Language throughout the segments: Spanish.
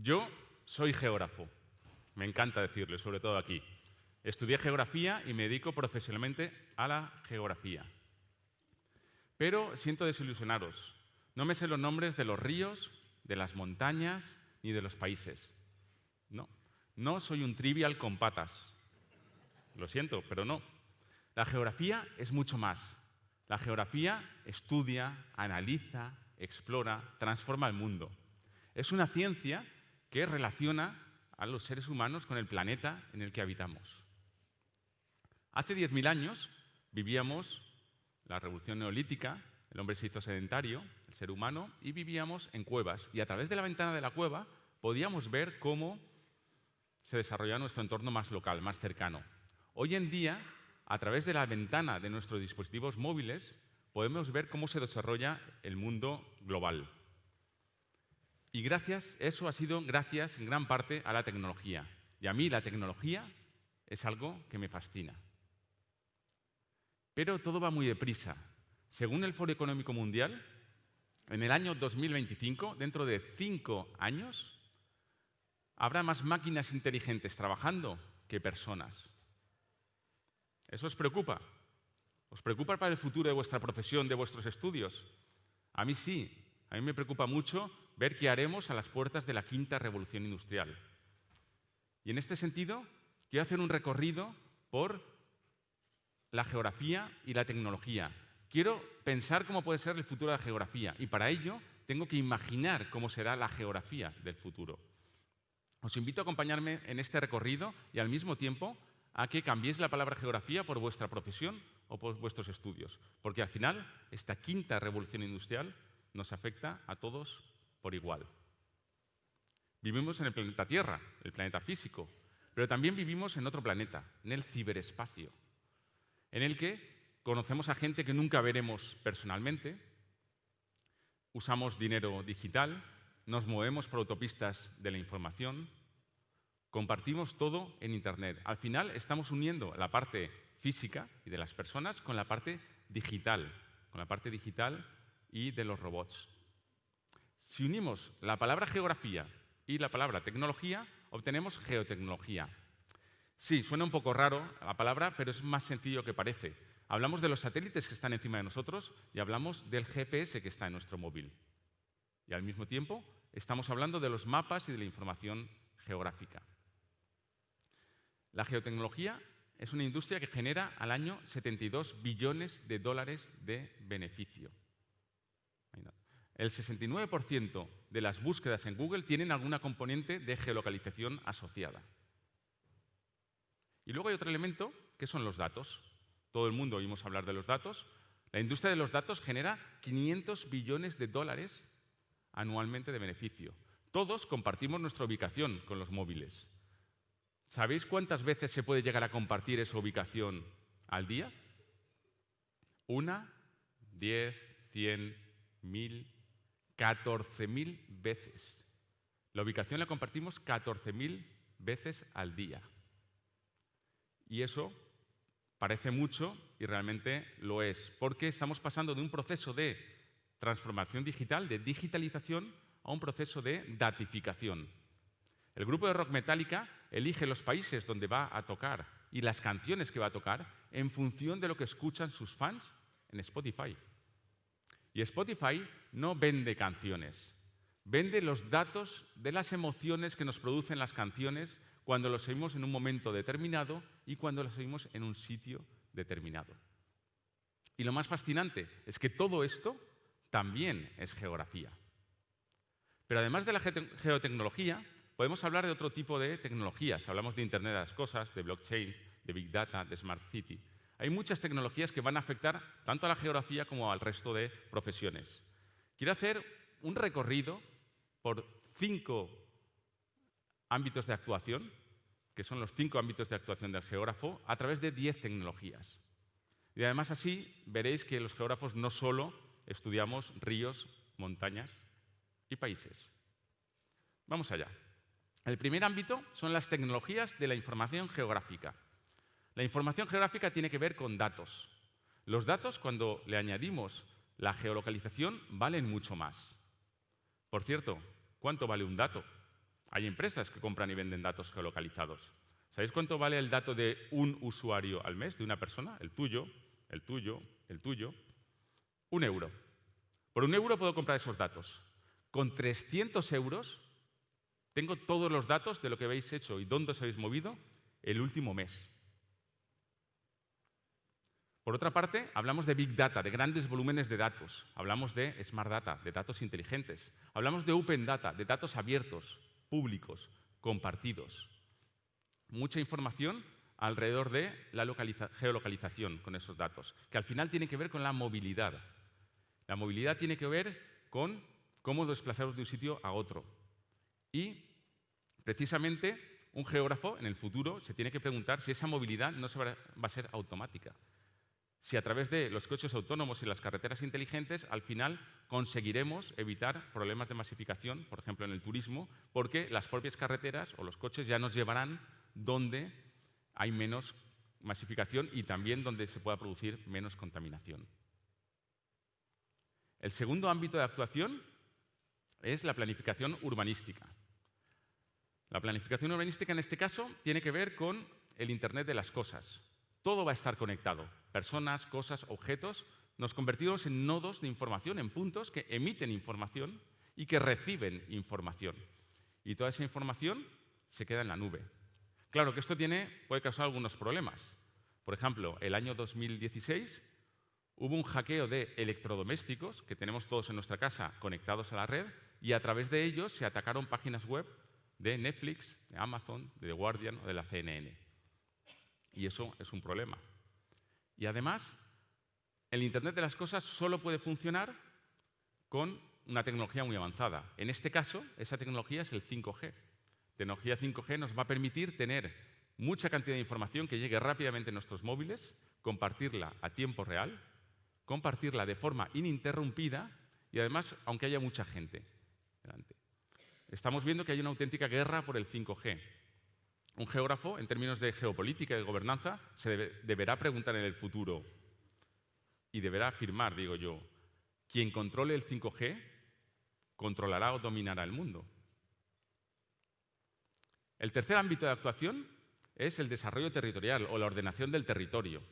Yo soy geógrafo, me encanta decirlo, sobre todo aquí. Estudié geografía y me dedico profesionalmente a la geografía. Pero siento desilusionaros. No me sé los nombres de los ríos, de las montañas ni de los países. No soy un trivial con patas. Lo siento, pero no. La geografía es mucho más. La geografía estudia, analiza, explora, transforma el mundo. Es una ciencia que relaciona a los seres humanos con el planeta en el que habitamos. Hace 10.000 años vivíamos la revolución neolítica, el hombre se hizo sedentario, el ser humano, y vivíamos en cuevas. Y a través de la ventana de la cueva podíamos ver cómo se desarrollaba nuestro entorno más local, más cercano. Hoy en día, a través de la ventana de nuestros dispositivos móviles, podemos ver cómo se desarrolla el mundo global. Y eso ha sido gracias en gran parte a la tecnología. Y a mí la tecnología es algo que me fascina. Pero todo va muy deprisa. Según el Foro Económico Mundial, en el año 2025, dentro de 5 años, habrá más máquinas inteligentes trabajando que personas. ¿Eso os preocupa? ¿Os preocupa para el futuro de vuestra profesión, de vuestros estudios? A mí sí. A mí me preocupa mucho ver qué haremos a las puertas de la quinta revolución industrial. Y en este sentido, quiero hacer un recorrido por la geografía y la tecnología. Quiero pensar cómo puede ser el futuro de la geografía y para ello tengo que imaginar cómo será la geografía del futuro. Os invito a acompañarme en este recorrido y al mismo tiempo a que cambiéis la palabra geografía por vuestra profesión o por vuestros estudios, porque al final esta quinta revolución industrial nos afecta a todos por igual. Vivimos en el planeta Tierra, el planeta físico, pero también vivimos en otro planeta, en el ciberespacio, en el que conocemos a gente que nunca veremos personalmente, usamos dinero digital, nos movemos por autopistas de la información, compartimos todo en Internet. Al final estamos uniendo la parte física y de las personas con la parte digital y de los robots. Si unimos la palabra geografía y la palabra tecnología, obtenemos geotecnología. Sí, suena un poco raro la palabra, pero es más sencillo que parece. Hablamos de los satélites que están encima de nosotros y hablamos del GPS que está en nuestro móvil. Y al mismo tiempo estamos hablando de los mapas y de la información geográfica. La geotecnología es una industria que genera al año 72 billones de dólares de beneficio. El 69% de las búsquedas en Google tienen alguna componente de geolocalización asociada. Y luego hay otro elemento que son los datos. Todo el mundo oímos hablar de los datos. La industria de los datos genera 500 billones de dólares anualmente de beneficio. Todos compartimos nuestra ubicación con los móviles. ¿Sabéis cuántas veces se puede llegar a compartir esa ubicación al día? 1, 10, 100, 1000, 14.000 veces. La ubicación la compartimos 14.000 veces al día. Y eso parece mucho y realmente lo es, porque estamos pasando de un proceso de transformación digital, de digitalización, a un proceso de datificación. El grupo de rock Metallica elige los países donde va a tocar y las canciones que va a tocar en función de lo que escuchan sus fans en Spotify. Y Spotify no vende canciones, vende los datos de las emociones que nos producen las canciones cuando los oímos en un momento determinado y cuando los oímos en un sitio determinado. Y lo más fascinante es que todo esto también es geografía. Pero además de la geotecnología, podemos hablar de otro tipo de tecnologías. Hablamos de Internet de las Cosas, de blockchain, de Big Data, de Smart City. Hay muchas tecnologías que van a afectar tanto a la geografía como al resto de profesiones. Quiero hacer un recorrido por 5 ámbitos de actuación, que son los 5 ámbitos de actuación del geógrafo, a través de 10 tecnologías. Y además así veréis que los geógrafos no solo estudiamos ríos, montañas y países. Vamos allá. El primer ámbito son las tecnologías de la información geográfica. La información geográfica tiene que ver con datos. Los datos, cuando le añadimos la geolocalización, valen mucho más. Por cierto, ¿cuánto vale un dato? Hay empresas que compran y venden datos geolocalizados. ¿Sabéis cuánto vale el dato de un usuario al mes, de una persona? El tuyo, el tuyo, el tuyo. 1 euro. Por 1 euro puedo comprar esos datos. Con 300 euros tengo todos los datos de lo que habéis hecho y dónde os habéis movido el último mes. Por otra parte, hablamos de Big Data, de grandes volúmenes de datos. Hablamos de Smart Data, de datos inteligentes. Hablamos de Open Data, de datos abiertos, públicos, compartidos. Mucha información alrededor de la geolocalización con esos datos, que al final tiene que ver con la movilidad. La movilidad tiene que ver con cómo desplazarnos de un sitio a otro. Y, precisamente, un geógrafo en el futuro se tiene que preguntar si esa movilidad no va a ser automática. Si a través de los coches autónomos y las carreteras inteligentes, al final conseguiremos evitar problemas de masificación, por ejemplo, en el turismo, porque las propias carreteras o los coches ya nos llevarán donde hay menos masificación y también donde se pueda producir menos contaminación. El segundo ámbito de actuación es la planificación urbanística. La planificación urbanística, en este caso, tiene que ver con el Internet de las cosas. Todo va a estar conectado. Personas, cosas, objetos. Nos convertimos en nodos de información, en puntos que emiten información y que reciben información. Y toda esa información se queda en la nube. Claro que esto puede causar algunos problemas. Por ejemplo, el año 2016 hubo un hackeo de electrodomésticos que tenemos todos en nuestra casa conectados a la red y a través de ellos se atacaron páginas web de Netflix, de Amazon, de The Guardian o de la CNN. Y eso es un problema. Y además, el Internet de las cosas solo puede funcionar con una tecnología muy avanzada. En este caso, esa tecnología es el 5G. Tecnología 5G nos va a permitir tener mucha cantidad de información que llegue rápidamente a nuestros móviles, compartirla a tiempo real, compartirla de forma ininterrumpida y además, aunque haya mucha gente delante. Estamos viendo que hay una auténtica guerra por el 5G. Un geógrafo, en términos de geopolítica y de gobernanza, se deberá preguntar en el futuro y deberá afirmar, digo yo, quien controle el 5G controlará o dominará el mundo. El tercer ámbito de actuación es el desarrollo territorial o la ordenación del territorio.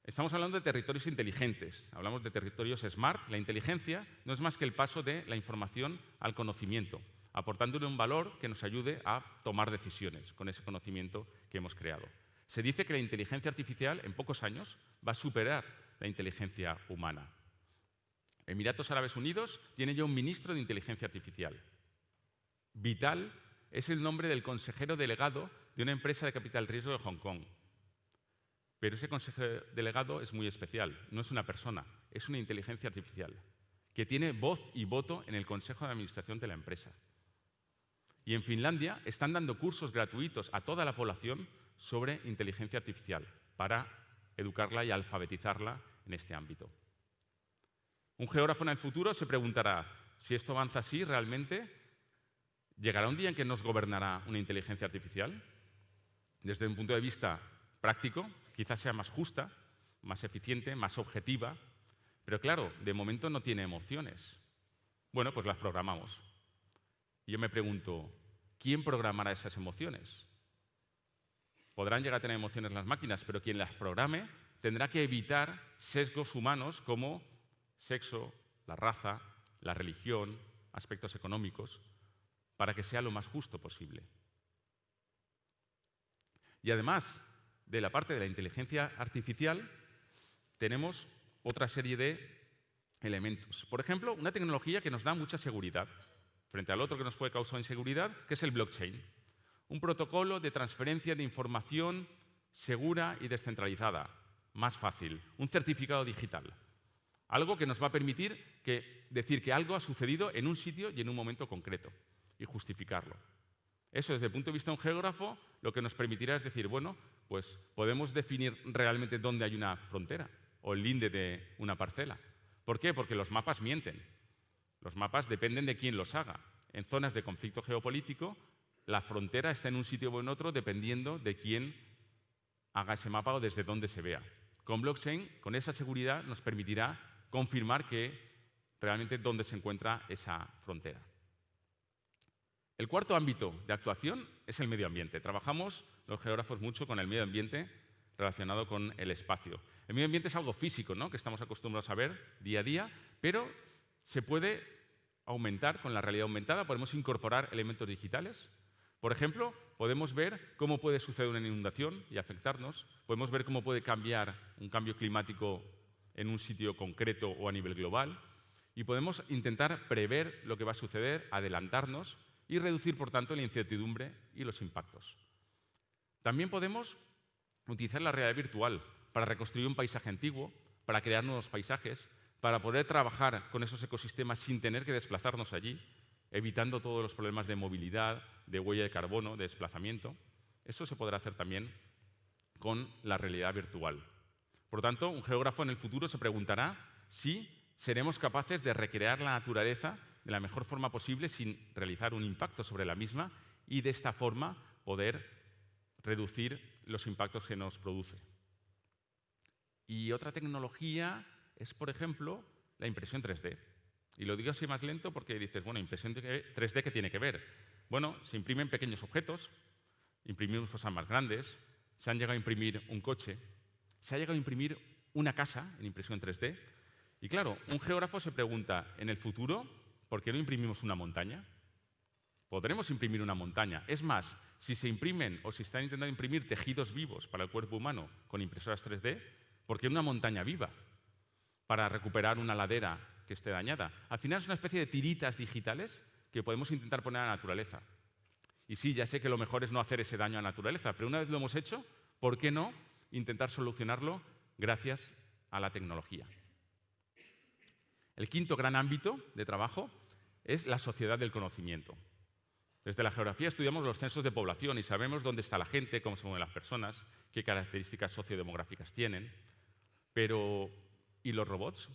Estamos hablando de territorios inteligentes, hablamos de territorios smart. La inteligencia no es más que el paso de la información al conocimiento, aportándole un valor que nos ayude a tomar decisiones con ese conocimiento que hemos creado. Se dice que la inteligencia artificial en pocos años va a superar la inteligencia humana. Emiratos Árabes Unidos tiene ya un ministro de inteligencia artificial. Vital es el nombre del consejero delegado de una empresa de capital riesgo de Hong Kong. Pero ese consejero delegado es muy especial, no es una persona, es una inteligencia artificial que tiene voz y voto en el consejo de administración de la empresa. Y en Finlandia están dando cursos gratuitos a toda la población sobre inteligencia artificial para educarla y alfabetizarla en este ámbito. Un geógrafo en el futuro se preguntará, si esto avanza así, ¿realmente llegará un día en que nos gobernará una inteligencia artificial? Desde un punto de vista práctico, quizás sea más justa, más eficiente, más objetiva, pero claro, de momento no tiene emociones. Bueno, pues las programamos. Y yo me pregunto, ¿quién programará esas emociones? Podrán llegar a tener emociones las máquinas, pero quien las programe tendrá que evitar sesgos humanos como sexo, la raza, la religión, aspectos económicos, para que sea lo más justo posible. Y además de la parte de la inteligencia artificial, tenemos otra serie de elementos. Por ejemplo, una tecnología que nos da mucha seguridad frente al otro que nos puede causar inseguridad, que es el blockchain. Un protocolo de transferencia de información segura y descentralizada, más fácil. Un certificado digital. Algo que nos va a permitir decir que algo ha sucedido en un sitio y en un momento concreto y justificarlo. Eso, desde el punto de vista de un geógrafo, lo que nos permitirá es decir, bueno, pues podemos definir realmente dónde hay una frontera o el linde de una parcela. ¿Por qué? Porque los mapas mienten. Los mapas dependen de quién los haga. En zonas de conflicto geopolítico, la frontera está en un sitio o en otro dependiendo de quién haga ese mapa o desde dónde se vea. Con blockchain, con esa seguridad, nos permitirá confirmar que realmente dónde se encuentra esa frontera. El cuarto ámbito de actuación es el medio ambiente. Trabajamos los geógrafos mucho con el medio ambiente relacionado con el espacio. El medio ambiente es algo físico, ¿no?, que estamos acostumbrados a ver día a día, pero se puede aumentar con la realidad aumentada. Podemos incorporar elementos digitales. Por ejemplo, podemos ver cómo puede suceder una inundación y afectarnos. Podemos ver cómo puede cambiar un cambio climático en un sitio concreto o a nivel global. Y podemos intentar prever lo que va a suceder, adelantarnos y reducir, por tanto, la incertidumbre y los impactos. También podemos utilizar la realidad virtual para reconstruir un paisaje antiguo, para crear nuevos paisajes, para poder trabajar con esos ecosistemas sin tener que desplazarnos allí, evitando todos los problemas de movilidad, de huella de carbono, de desplazamiento. Eso se podrá hacer también con la realidad virtual. Por lo tanto, un geógrafo en el futuro se preguntará si seremos capaces de recrear la naturaleza de la mejor forma posible sin realizar un impacto sobre la misma y de esta forma poder reducir los impactos que nos produce. Y otra tecnología es, por ejemplo, la impresión 3D. Y lo digo así más lento porque dices, bueno, impresión 3D, ¿qué tiene que ver? Bueno, se imprimen pequeños objetos, imprimimos cosas más grandes, se han llegado a imprimir un coche, se ha llegado a imprimir una casa en impresión 3D. Y claro, un geógrafo se pregunta, en el futuro, ¿por qué no imprimimos una montaña? Podremos imprimir una montaña. Es más, si se imprimen o si están intentando imprimir tejidos vivos para el cuerpo humano con impresoras 3D, ¿por qué una montaña viva? Para recuperar una ladera que esté dañada. Al final es una especie de tiritas digitales que podemos intentar poner a la naturaleza. Y sí, ya sé que lo mejor es no hacer ese daño a la naturaleza, pero una vez lo hemos hecho, ¿por qué no intentar solucionarlo gracias a la tecnología? El quinto gran ámbito de trabajo es la sociedad del conocimiento. Desde la geografía estudiamos los censos de población y sabemos dónde está la gente, cómo se mueven las personas, qué características sociodemográficas tienen. Pero, ¿y los robots?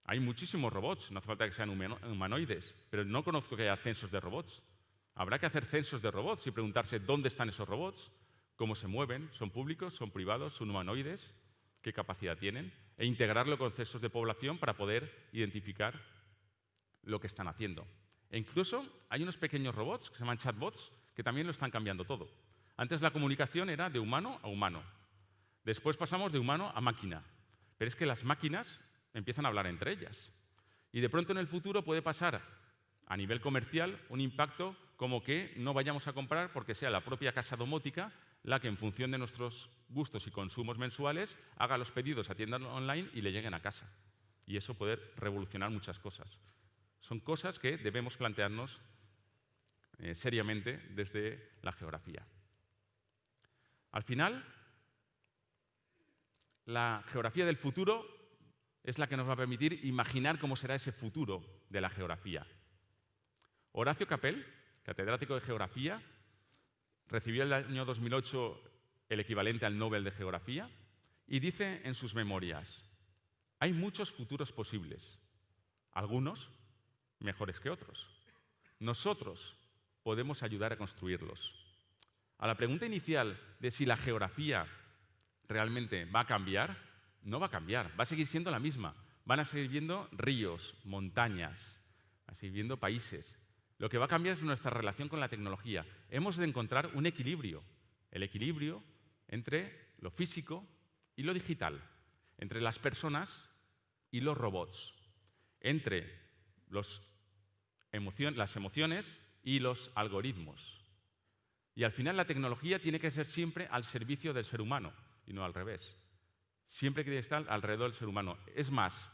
Hay muchísimos robots, no hace falta que sean humanoides, pero no conozco que haya censos de robots. Habrá que hacer censos de robots y preguntarse dónde están esos robots, cómo se mueven, son públicos, son privados, son humanoides, qué capacidad tienen, e integrarlo con censos de población para poder identificar lo que están haciendo. E incluso hay unos pequeños robots que se llaman chatbots que también lo están cambiando todo. Antes la comunicación era de humano a humano. Después pasamos de humano a máquina. Pero es que las máquinas empiezan a hablar entre ellas. Y de pronto en el futuro puede pasar a nivel comercial un impacto como que no vayamos a comprar porque sea la propia casa domótica la que en función de nuestros gustos y consumos mensuales haga los pedidos a tiendas online y le lleguen a casa. Y eso puede revolucionar muchas cosas. Son cosas que debemos plantearnos seriamente desde la geografía. Al final, la geografía del futuro es la que nos va a permitir imaginar cómo será ese futuro de la geografía. Horacio Capell, catedrático de Geografía, recibió en el año 2008 el equivalente al Nobel de Geografía y dice en sus memorias, hay muchos futuros posibles, algunos mejores que otros. Nosotros podemos ayudar a construirlos. A la pregunta inicial de si la geografía realmente va a cambiar, no va a cambiar, va a seguir siendo la misma. Van a seguir viendo ríos, montañas, van a seguir viendo países. Lo que va a cambiar es nuestra relación con la tecnología. Hemos de encontrar un equilibrio, el equilibrio entre lo físico y lo digital, entre las personas y los robots, entre las emociones y los algoritmos. Y al final la tecnología tiene que ser siempre al servicio del ser humano y no al revés. Siempre tiene que estar alrededor del ser humano. Es más,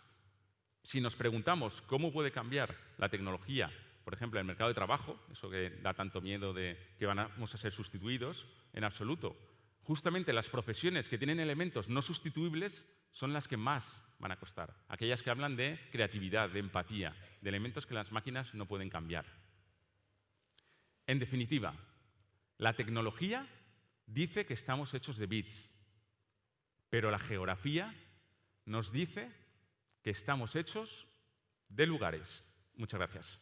si nos preguntamos cómo puede cambiar la tecnología, por ejemplo, el mercado de trabajo, eso que da tanto miedo de que vamos a ser sustituidos, en absoluto. Justamente las profesiones que tienen elementos no sustituibles son las que más van a costar. Aquellas que hablan de creatividad, de empatía, de elementos que las máquinas no pueden cambiar. En definitiva, la tecnología dice que estamos hechos de bits, pero la geografía nos dice que estamos hechos de lugares. Muchas gracias.